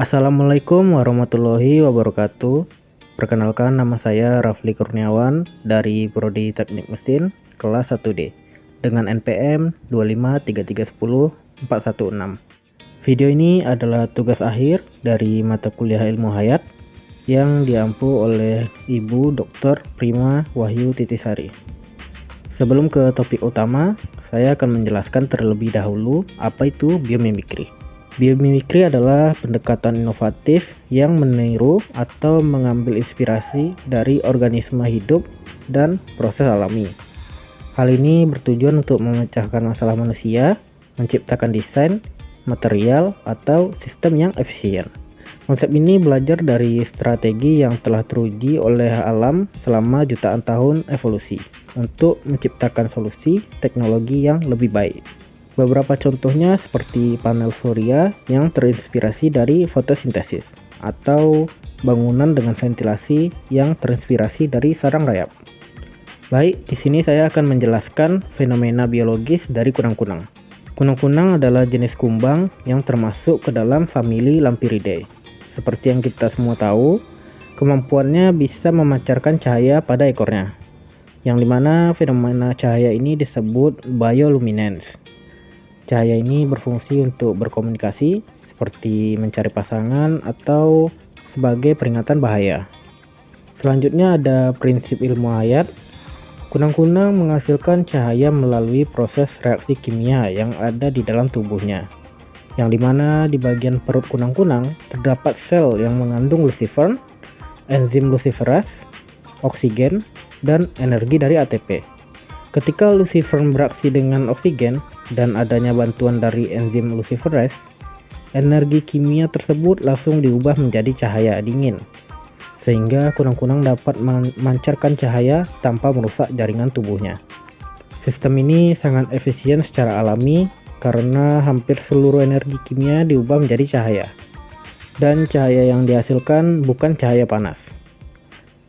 Assalamualaikum warahmatullahi wabarakatuh. Perkenalkan, nama saya Rafli Kurniawan dari Prodi Teknik Mesin kelas 1D dengan NPM 253310416. Video ini adalah tugas akhir dari mata kuliah Ilmu Hayat yang diampu oleh Ibu Dr. Prima Wahyu Titisari. Sebelum ke topik utama, saya akan menjelaskan terlebih dahulu apa itu biomimikri. Biomimikri adalah pendekatan inovatif yang meniru atau mengambil inspirasi dari organisme hidup dan proses alami. Hal ini bertujuan untuk memecahkan masalah manusia, menciptakan desain, material, atau sistem yang efisien. Konsep ini belajar dari strategi yang telah teruji oleh alam selama jutaan tahun evolusi untuk menciptakan solusi teknologi yang lebih baik. Beberapa contohnya seperti panel surya yang terinspirasi dari fotosintesis atau bangunan dengan ventilasi yang terinspirasi dari sarang rayap. Baik, di sini saya akan menjelaskan fenomena biologis dari kunang-kunang. Kunang-kunang adalah jenis kumbang yang termasuk ke dalam famili Lampyridae. Seperti yang kita semua tahu, kemampuannya bisa memancarkan cahaya pada ekornya, yang dimana fenomena cahaya ini disebut bioluminescence. Cahaya ini berfungsi untuk berkomunikasi, seperti mencari pasangan atau sebagai peringatan bahaya. Selanjutnya ada prinsip ilmu hayat. Kunang-kunang menghasilkan cahaya melalui proses reaksi kimia yang ada di dalam tubuhnya, yang dimana di bagian perut kunang-kunang terdapat sel yang mengandung lucifer, enzim luciferase, oksigen, dan energi dari ATP. Ketika lucifer bereaksi dengan oksigen dan adanya bantuan dari enzim luciferase, energi kimia tersebut langsung diubah menjadi cahaya dingin, sehingga kunang-kunang dapat memancarkan cahaya tanpa merusak jaringan tubuhnya. Sistem ini sangat efisien secara alami karena hampir seluruh energi kimia diubah menjadi cahaya, dan cahaya yang dihasilkan bukan cahaya panas.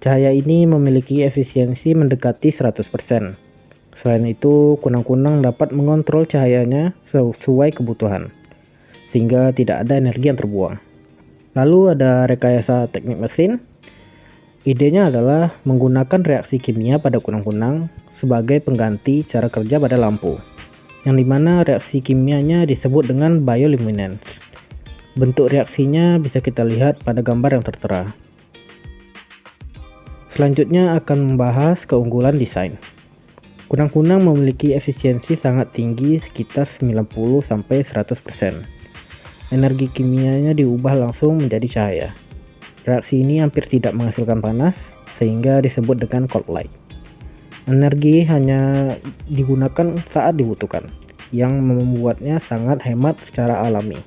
Cahaya ini memiliki efisiensi mendekati 100%. Selain itu, kunang-kunang dapat mengontrol cahayanya sesuai kebutuhan, sehingga tidak ada energi yang terbuang. Lalu ada rekayasa teknik mesin. Idenya adalah menggunakan reaksi kimia pada kunang-kunang sebagai pengganti cara kerja pada lampu, yang dimana reaksi kimianya disebut dengan bioluminescence. Bentuk reaksinya bisa kita lihat pada gambar yang tertera. Selanjutnya akan membahas keunggulan desain. Kunang-kunang memiliki efisiensi sangat tinggi, sekitar 90-100%. Energi kimianya diubah langsung menjadi cahaya. Reaksi ini hampir tidak menghasilkan panas, sehingga disebut dengan cold light. Energi hanya digunakan saat dibutuhkan, yang membuatnya sangat hemat secara alami.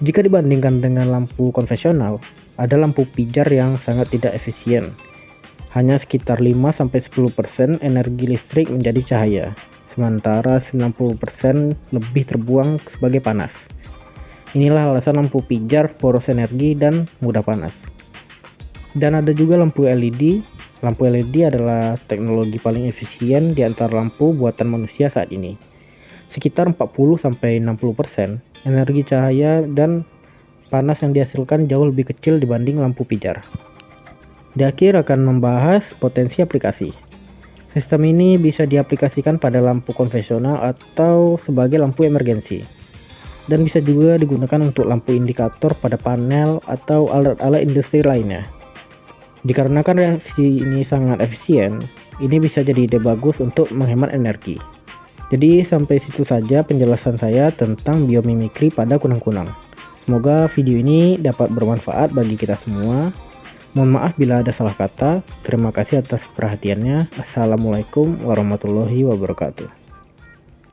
Jika dibandingkan dengan lampu konvensional, ada lampu pijar yang sangat tidak efisien. Hanya sekitar 5-10% energi listrik menjadi cahaya, sementara 90% lebih terbuang sebagai panas. Inilah alasan lampu pijar boros energi dan mudah panas. Dan ada juga lampu LED. Lampu LED adalah teknologi paling efisien di antara lampu buatan manusia saat ini. Sekitar 40-60% energi cahaya dan panas yang dihasilkan jauh lebih kecil dibanding lampu pijar. Di akhir akan membahas potensi aplikasi. Sistem ini bisa diaplikasikan pada lampu konvensional atau sebagai lampu emergensi, dan bisa juga digunakan untuk lampu indikator pada panel atau alat-alat industri lainnya. Dikarenakan reaksi ini sangat efisien, ini bisa jadi ide bagus untuk menghemat energi. Jadi sampai situ saja penjelasan saya tentang biomimikri pada kunang-kunang. Semoga video ini dapat bermanfaat bagi kita semua. Mohon maaf bila ada salah kata. Terima kasih atas perhatiannya. Assalamualaikum warahmatullahi wabarakatuh.